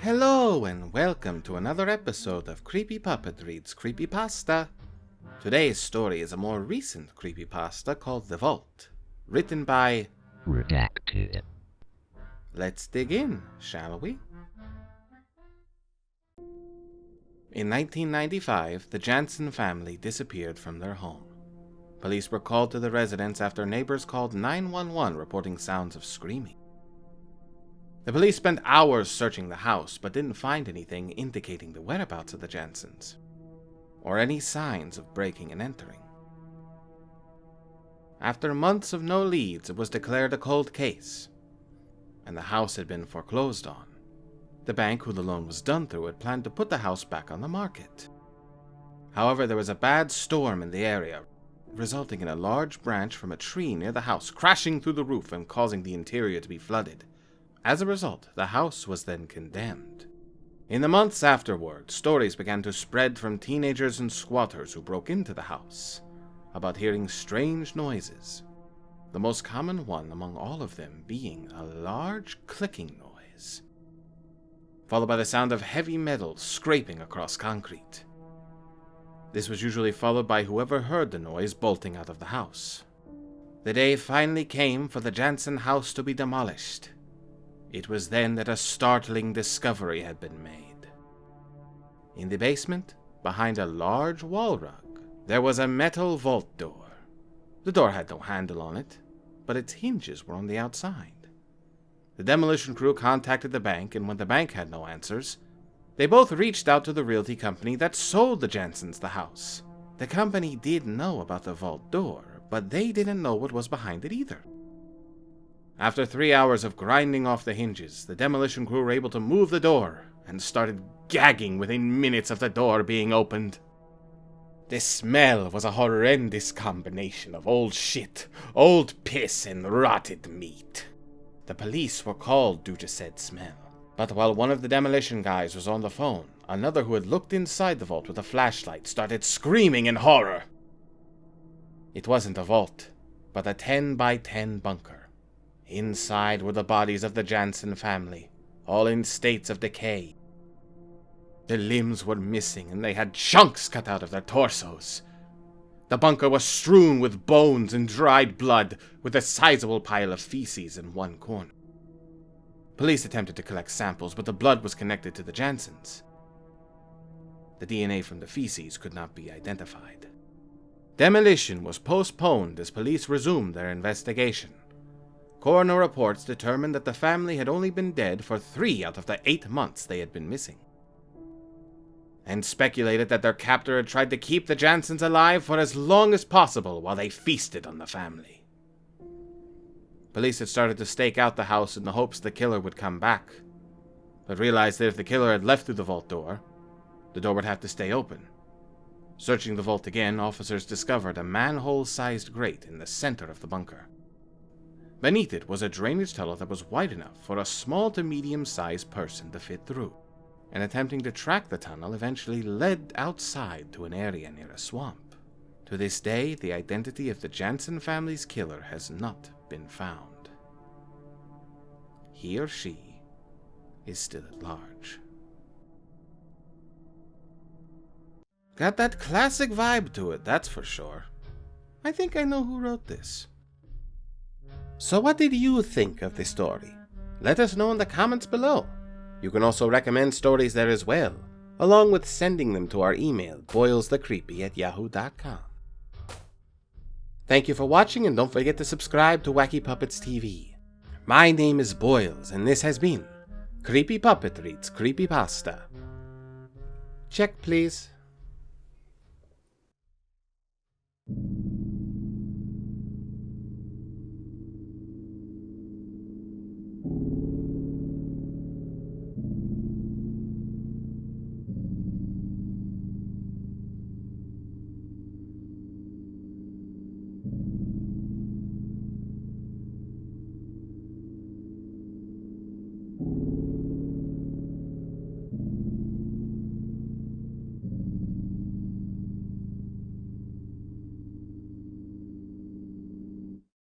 Hello and welcome to another episode of Creepy Puppet Reads Creepypasta. Today's story is a more recent creepypasta called The Vault, written by Redacted. Let's dig in, shall we? In 1995, the Jansen family disappeared from their home. Police were called to the residence after neighbors called 911 reporting sounds of screaming. The police spent hours searching the house, but didn't find anything indicating the whereabouts of the Jansens, or any signs of breaking and entering. After months of no leads, it was declared a cold case, and the house had been foreclosed on. The bank who the loan was done through had planned to put the house back on the market. However, there was a bad storm in the area, resulting in a large branch from a tree near the house crashing through the roof and causing the interior to be flooded. As a result, the house was then condemned. In the months afterward, stories began to spread from teenagers and squatters who broke into the house about hearing strange noises, the most common one among all of them being a large clicking noise, followed by the sound of heavy metal scraping across concrete. This was usually followed by whoever heard the noise bolting out of the house. The day finally came for the Jansen house to be demolished. It was then that a startling discovery had been made. In the basement, behind a large wall rug, there was a metal vault door. The door had no handle on it, but its hinges were on the outside. The demolition crew contacted the bank, and when the bank had no answers, they both reached out to the realty company that sold the Jansens the house. The company did know about the vault door, but they didn't know what was behind it either. After 3 hours of grinding off the hinges, the demolition crew were able to move the door and started gagging within minutes of the door being opened. The smell was a horrendous combination of old shit, old piss, and rotted meat. The police were called due to said smell, but while one of the demolition guys was on the phone, another who had looked inside the vault with a flashlight started screaming in horror. It wasn't a vault, but a 10 by 10 bunker. Inside were the bodies of the Jansen family, all in states of decay. Their limbs were missing, and they had chunks cut out of their torsos. The bunker was strewn with bones and dried blood, with a sizable pile of feces in one corner. Police attempted to collect samples, but the blood was connected to the Jansens. The DNA from the feces could not be identified. Demolition was postponed as police resumed their investigation. Coroner reports determined that the family had only been dead for 3 out of the 8 months they had been missing, and speculated that their captor had tried to keep the Jansens alive for as long as possible while they feasted on the family. Police had started to stake out the house in the hopes the killer would come back, but realized that if the killer had left through the vault door, the door would have to stay open. Searching the vault again, officers discovered a manhole-sized grate in the center of the bunker. Beneath it was a drainage tunnel that was wide enough for a small to medium-sized person to fit through, and attempting to track the tunnel eventually led outside to an area near a swamp. To this day, the identity of the Jansen family's killer has not been found. He or she is still at large. Got that classic vibe to it, that's for sure. I think I know who wrote this. So what did you think of the story? Let us know in the comments below. You can also recommend stories there as well, along with sending them to our email, boilsthecreepy@yahoo.com. Thank you for watching, and don't forget to subscribe to Whacky Puppets TV. My name is Boils, and this has been Creepy Puppet Reads Creepypasta. Check, please.